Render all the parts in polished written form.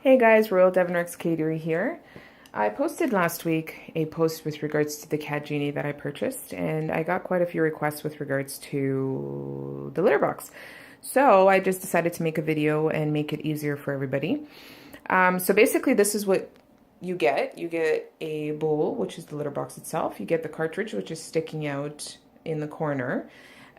Hey guys, Royal Devon Rex Catery here. I posted last week a post with regards to the CatGenie that I purchased, and I got quite a few requests with regards to the litter box. So I just decided to make a video and make it easier for everybody. So basically this is what you get. You get a bowl, which is the litter box itself. You get the cartridge, which is sticking out in the corner.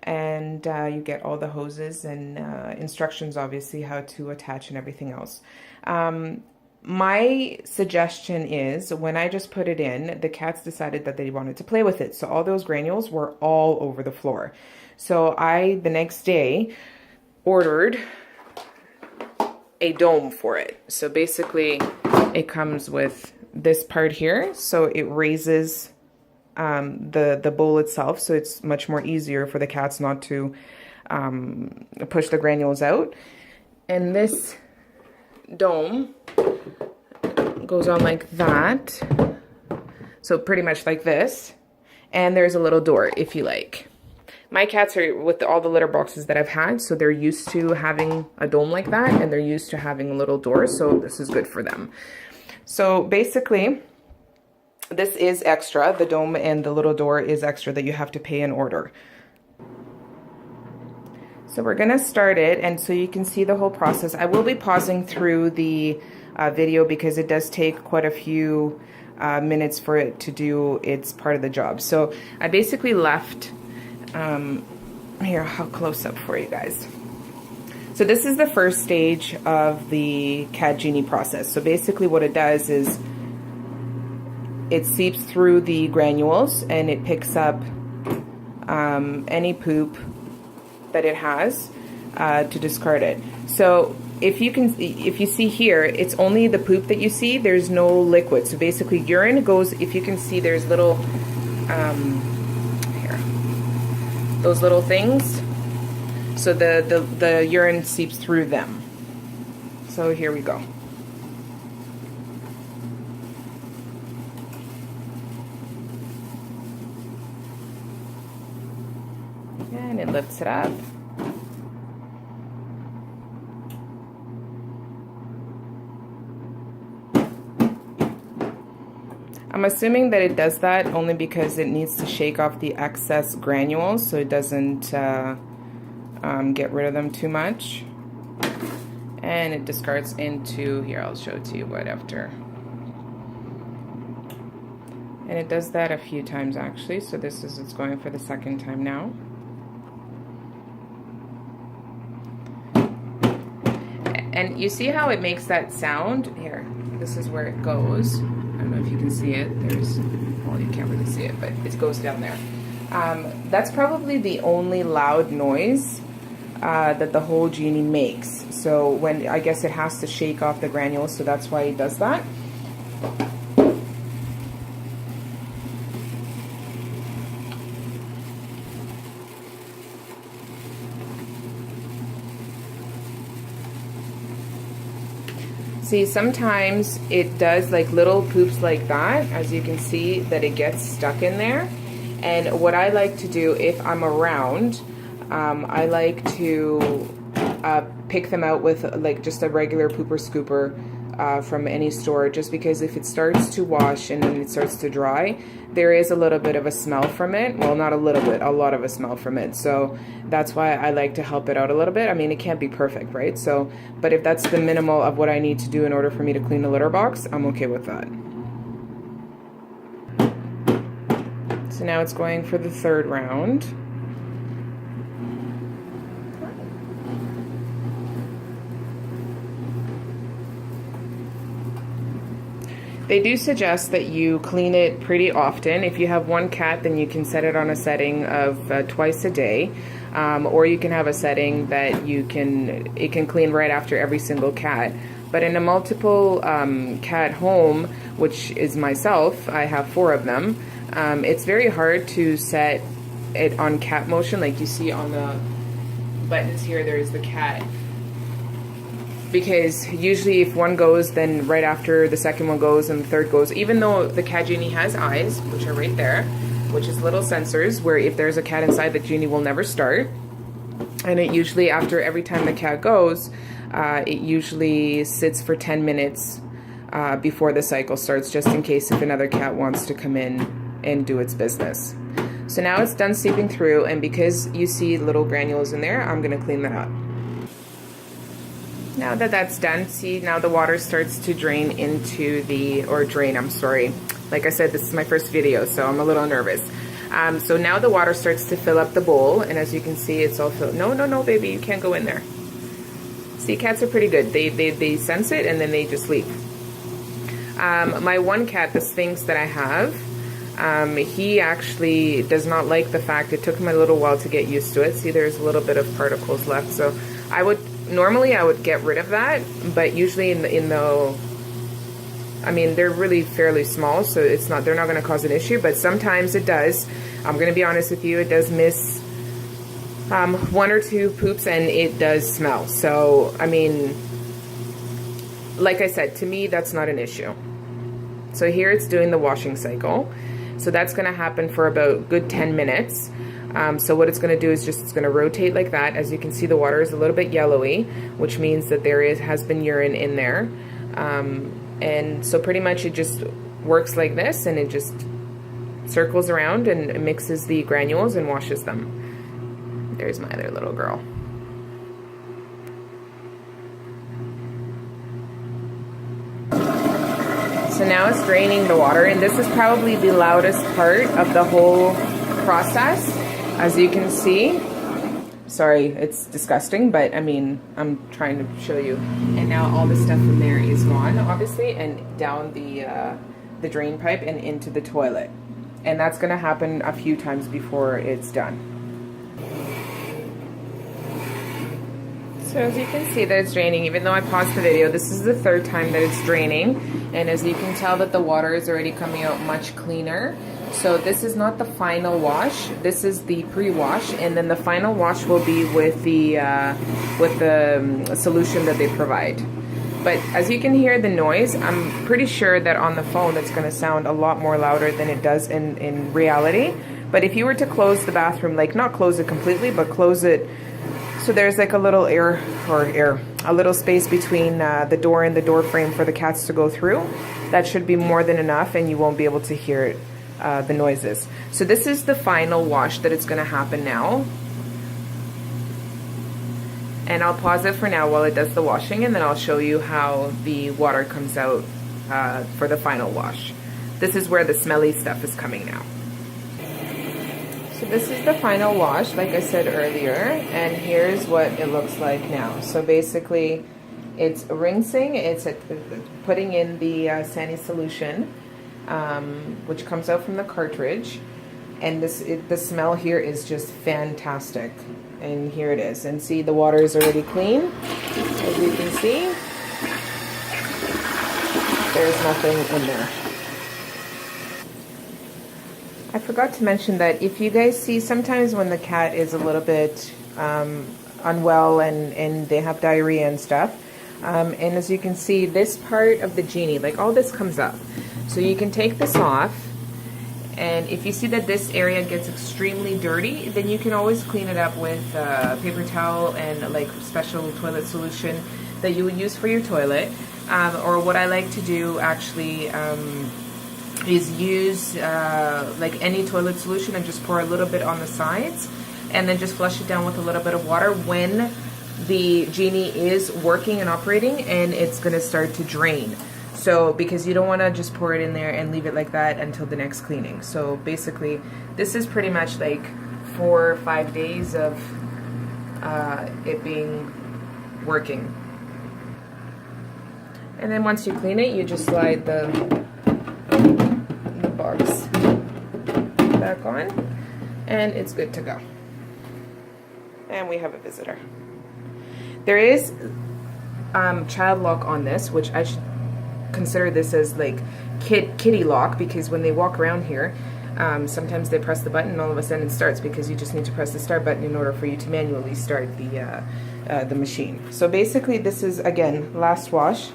And you get all the hoses and instructions, obviously, how to attach and everything else. My suggestion is when I just put it in, the cats decided that they wanted to play with it. So all those granules were all over the floor. So I, the next day, ordered a dome for it. So basically, it comes with this part here. So it raises the bowl itself, so it's much more easier for the cats not to push the granules out. And this dome goes on like that, so pretty much like this, and there's a little door if you like. My cats are with all the litter boxes that I've had, so they're used to having a dome like that, and they're used to having a little door, so this is good for them. So basically, this is extra. The dome and the little door is extra that you have to pay and order. So we're gonna start it, and so you can see the whole process. I will be pausing through the video because it does take quite a few minutes for it to do its part of the job. So I basically left, here, I'll close up for you guys. So this is the first stage of the CatGenie process. So basically what it does is it seeps through the granules and it picks up any poop that it has to discard it. So if you see here, it's only the poop that you see. There's no liquid. So basically, urine goes. If you can see, there's little here, those little things. So the urine seeps through them. So here we go. And it lifts it up. I'm assuming that it does that only because it needs to shake off the excess granules so it doesn't get rid of them too much. And it discards into, here I'll show it to you right after. And it does that a few times actually, so it's going for the second time now. And you see how it makes that sound? Here, this is where it goes. I don't know if you can see it. Well, you can't really see it, but it goes down there. That's probably the only loud noise that the whole genie makes. So when, I guess it has to shake off the granules, so that's why it does that. See, sometimes it does like little poops like that, as you can see, that it gets stuck in there. And what I like to do if I'm around, I like to pick them out with like just a regular pooper scooper from any store, just because if it starts to wash and then it starts to dry, there is a little bit of a smell from it. Well, not a little bit, a lot of a smell from it. So that's why I like to help it out a little bit. I mean, it can't be perfect, right? So, but if that's the minimal of what I need to do in order for me to clean the litter box, I'm okay with that. So now it's going for the third round. They do suggest that you clean it pretty often. If you have one cat, then you can set it on a setting of twice a day, or you can have a setting that it can clean right after every single cat. But in a multiple cat home, which is myself, I have 4 of them. It's very hard to set it on cat motion, like you see on the buttons here. There's the cat. Because usually if one goes, then right after the second one goes and the third goes, even though the CatGenie has eyes, which are right there, which is little sensors where if there's a cat inside, the genie will never start. And it usually, after every time the cat goes, it usually sits for 10 minutes before the cycle starts, just in case if another cat wants to come in and do its business. So now it's done seeping through, and because you see little granules in there, I'm gonna clean that up. Now that that's done, see, now the water starts to drain into the, or drain, I'm sorry. Like I said, this is my first video, so I'm a little nervous. So now the water starts to fill up the bowl, and as you can see, it's all filled. No, no, no, baby, you can't go in there. See, cats are pretty good. They sense it, and then they just leave. My one cat, the Sphinx that I have, he actually does not like the fact, it took him a little while to get used to it. See, there's a little bit of particles left, so normally I would get rid of that, but usually I mean, they're really fairly small, so they're not going to cause an issue, but sometimes it does. I'm going to be honest with you, it does miss one or two poops, and it does smell. So, I mean, like I said, to me, that's not an issue. So here it's doing the washing cycle. So that's going to happen for about a good 10 minutes. So what it's going to do is it's going to rotate like that. As you can see, the water is a little bit yellowy, which means that has been urine in there. And so pretty much it just works like this, and it just circles around and mixes the granules and washes them. There's my other little girl. So now it's draining the water, and this is probably the loudest part of the whole process, as you can see. Sorry, it's disgusting, but I mean, I'm trying to show you. And now all the stuff in there is gone, obviously, and down the drain pipe and into the toilet. And that's gonna happen a few times before it's done. So as you can see that it's draining, even though I paused the video, this is the third time that it's draining. And as you can tell that the water is already coming out much cleaner. So this is not the final wash, this is the pre-wash, and then the final wash will be with the solution that they provide. But as you can hear the noise, I'm pretty sure that on the phone it's going to sound a lot more louder than it does in reality. But if you were to close the bathroom, like not close it completely, but close it so there's like a little a little space between the door and the door frame for the cats to go through, that should be more than enough, and you won't be able to hear it. The noises. So this is the final wash that it's going to happen now. And I'll pause it for now while it does the washing, and then I'll show you how the water comes out for the final wash. This is where the smelly stuff is coming now. So this is the final wash, like I said earlier, and here's what it looks like now. So basically it's rinsing, it's putting in the Sani solution, which comes out from the cartridge, and the smell here is just fantastic. And here it is, and see, the water is already clean, as you can see. There's nothing in there. I forgot to mention that if you guys see, sometimes when the cat is a little bit unwell and they have diarrhea and stuff, and as you can see, this part of the Genie, like all this comes up. So you can take this off, and if you see that this area gets extremely dirty, then you can always clean it up with paper towel and like special toilet solution that you would use for your toilet. Or what I like to do actually is use like any toilet solution and just pour a little bit on the sides, and then just flush it down with a little bit of water when the Genie is working and operating, and it's going to start to drain. So, because you don't want to just pour it in there and leave it like that until the next cleaning. So basically, this is pretty much like 4 or 5 days of it being working. And then once you clean it, you just slide the box back on, and it's good to go. And we have a visitor. There is child lock on this, which I should consider this as like kitty lock, because when they walk around here, sometimes they press the button and all of a sudden it starts, because you just need to press the start button in order for you to manually start the machine. So basically, this is, again, last wash.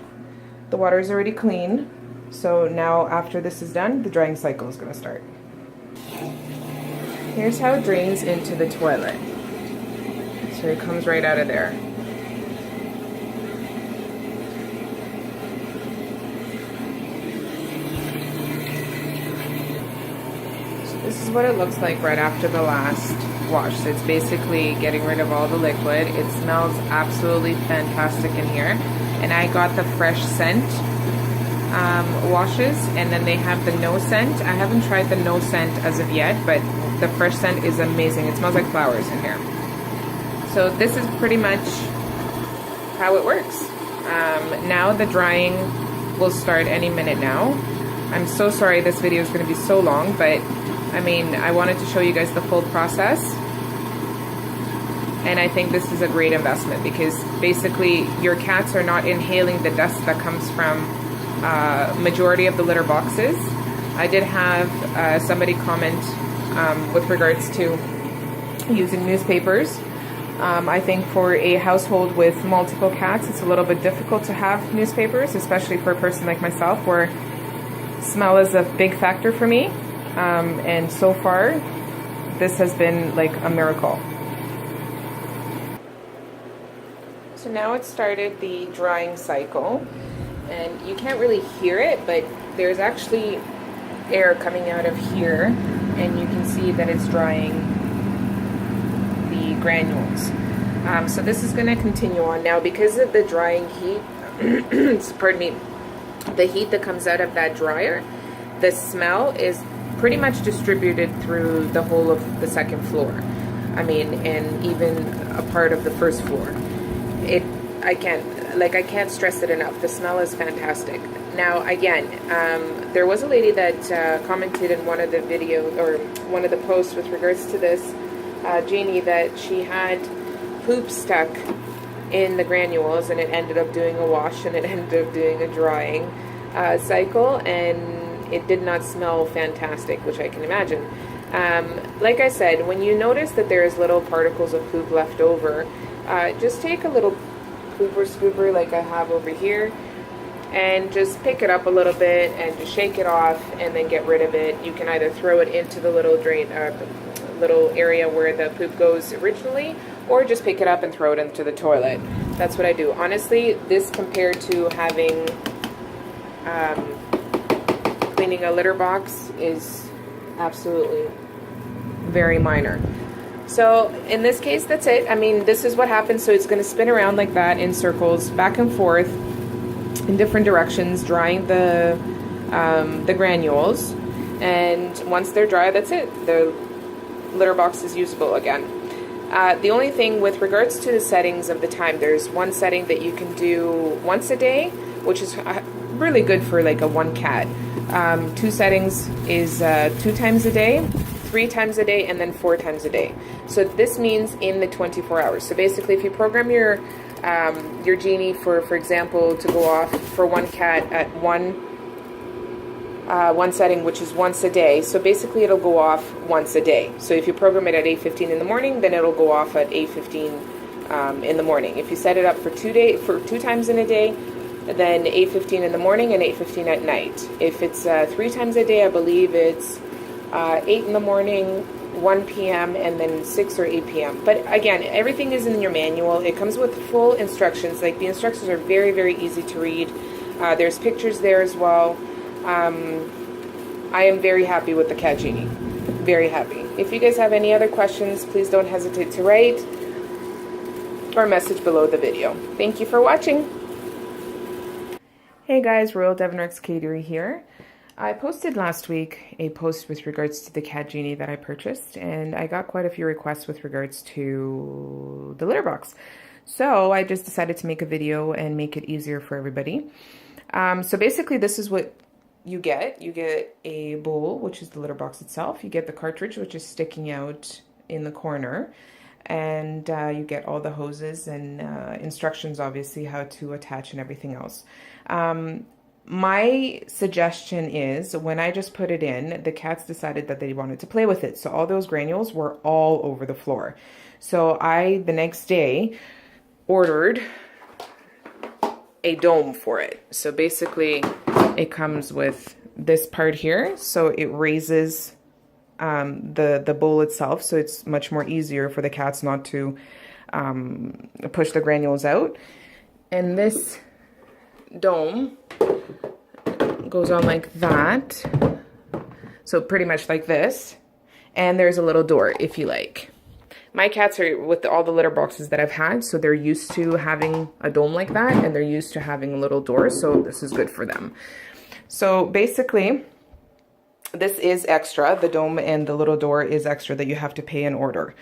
The water is already clean, so now after this is done, the drying cycle is going to start. Here's how it drains into the toilet. So it comes right out of there. This is what it looks like right after the last wash. So it's basically getting rid of all the liquid. It smells absolutely fantastic in here. And I got the fresh scent washes, and then they have the no scent. I haven't tried the no scent as of yet, but the fresh scent is amazing. It smells like flowers in here. So this is pretty much how it works. Now the drying will start any minute now. I'm so sorry this video is going to be so long, but I mean, I wanted to show you guys the full process. And I think this is a great investment because basically your cats are not inhaling the dust that comes from majority of the litter boxes. I did have somebody comment with regards to using newspapers. I think for a household with multiple cats, it's a little bit difficult to have newspapers, especially for a person like myself where smell is a big factor for me. And so far, this has been like a miracle. So now it started the drying cycle, and you can't really hear it, but there's actually air coming out of here, and you can see that it's drying the granules. So this is going to continue on now because of the drying heat. Pardon me. The heat that comes out of that dryer, the smell is pretty much distributed through the whole of the second floor. I mean, and even a part of the first floor. I can't stress it enough. The smell is fantastic. Now, again, there was a lady that commented in one of the videos or one of the posts with regards to this, Jeannie, that she had poop stuck in the granules, and it ended up doing a wash, and it ended up doing a drying cycle, and it did not smell fantastic, which I can imagine. Like I said, when you notice that there's little particles of poop left over, just take a little pooper scooper like I have over here, and just pick it up a little bit and just shake it off and then get rid of it. You can either throw it into the little drain, little area where the poop goes originally, or just pick it up and throw it into the toilet. That's what I do. Honestly, this compared to having cleaning a litter box is absolutely very minor. So in this case, that's it. I mean, this is what happens. So it's going to spin around like that in circles, back and forth in different directions, drying the granules. And once they're dry, that's it. The litter box is usable again. The only thing with regards to the settings of the time, there's one setting that you can do once a day, which is really good for like a one cat. Two settings is 2 times a day, 3 times a day, and then 4 times a day. So this means in the 24 hours. So basically, if you program your Genie for example, to go off for one cat at one setting, which is once a day. So basically, it'll go off once a day. So if you program it at 8:15 in the morning, then it'll go off at 8:15 in the morning. If you set it up for 2 times in a day, then 8:15 in the morning and 8:15 at night. If it's 3 times a day, I believe it's 8 in the morning, 1 p.m., and then 6 or 8 p.m. But again, everything is in your manual. It comes with full instructions. Like, the instructions are very, very easy to read. There's pictures there as well. I am very happy with the CatGenie. Very happy. If you guys have any other questions, please don't hesitate to write or message below the video. Thank you for watching. Hey guys, Royal Devon Rex Catery here. I posted last week a post with regards to the CatGenie that I purchased, and I got quite a few requests with regards to the litter box. So I just decided to make a video and make it easier for everybody. So basically, this is what you get. You get a bowl, which is the litter box itself. You get the cartridge, which is sticking out in the corner. And you get all the hoses and instructions, obviously, how to attach and everything else. My suggestion is, when I just put it in, the cats decided that they wanted to play with it. So all those granules were all over the floor. So I, the next day, ordered a dome for it. So basically, it comes with this part here. So it raises the bowl itself, so it's much more easier for the cats not to push the granules out. And this dome goes on like that, so pretty much like this, And there's a little door if you like. My cats are with all the litter boxes that I've had, so they're used to having a dome like that, and they're used to having little doors, so this is good for them. So basically, this is extra. The dome and the little door is extra that you have to pay and order.